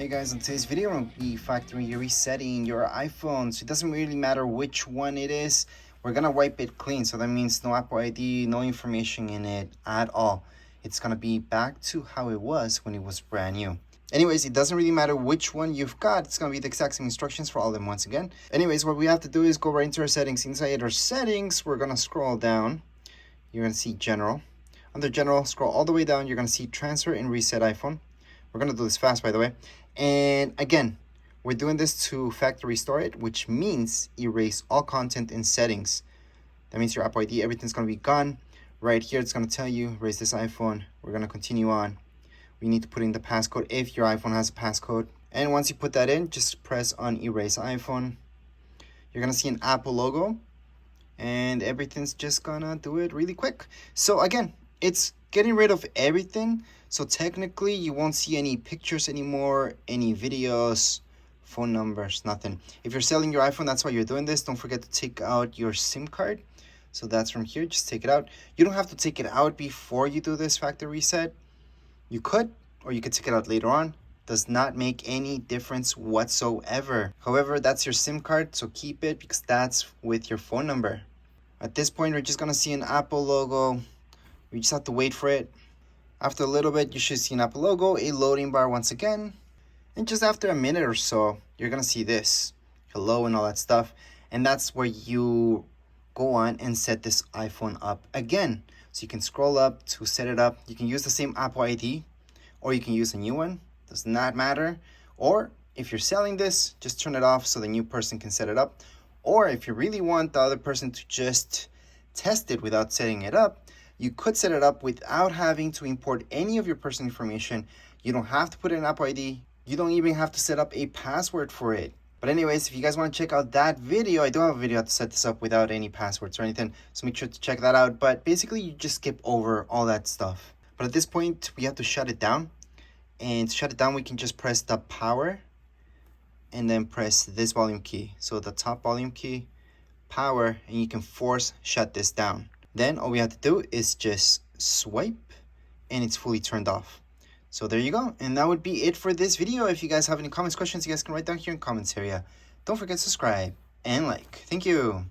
Hey guys, in today's video, I'm going to be factory resetting your iPhone. So it doesn't really matter which one it is. We're going to wipe it clean. So that means no Apple ID, no information in it at all. It's going to be back to how it was when it was brand new. Anyways, it doesn't really matter which one you've got. It's going to be the exact same instructions for all of them once again. Anyways, what we have to do is go right into our settings. Inside our settings, we're going to scroll down. You're going to see General. Under General, scroll all the way down. You're going to see Transfer and Reset iPhone. We're going to do this fast, by the way. And again, we're doing this to factory restore it, which means erase all content in settings. That means your Apple ID, everything's going to be gone. Right here, it's going to tell you, erase this iPhone. We're going to continue on. We need to put in the passcode if your iPhone has a passcode. And once you put that in, just press on erase iPhone. You're going to see an Apple logo. And everything's just going to do it really quick. So again, it's getting rid of everything. So technically, you won't see any pictures anymore, any videos, phone numbers, nothing. If you're selling your iPhone, that's why you're doing this. Don't forget to take out your SIM card. So that's from here. Just take it out. You don't have to take it out before you do this factory reset. You could, or you could take it out later on. Does not make any difference whatsoever. However, that's your SIM card, so keep it because that's with your phone number. At this point, we're just going to see an Apple logo. We just have to wait for it. After a little bit, you should see an Apple logo, a loading bar once again. And just after a minute or so, you're going to see this. Hello and all that stuff. And that's where you go on and set this iPhone up again. So you can scroll up to set it up. You can use the same Apple ID or you can use a new one. Does not matter. Or if you're selling this, just turn it off so the new person can set it up. Or if you really want the other person to just test it without setting it up, you could set it up without having to import any of your personal information. You don't have to put in an Apple ID. You don't even have to set up a password for it. But anyways, if you guys want to check out that video, I do have a video how to set this up without any passwords or anything. So make sure to check that out. But basically, you just skip over all that stuff. But at this point, we have to shut it down. And to shut it down, we can just press the power and then press this volume key. So the top volume key, power, and you can force shut this down. Then all we have to do is just swipe and it's fully turned off. So there you go. And that would be it for this video. If you guys have any comments, questions, you guys can write down here in the comments area. Don't forget to subscribe and like. Thank you.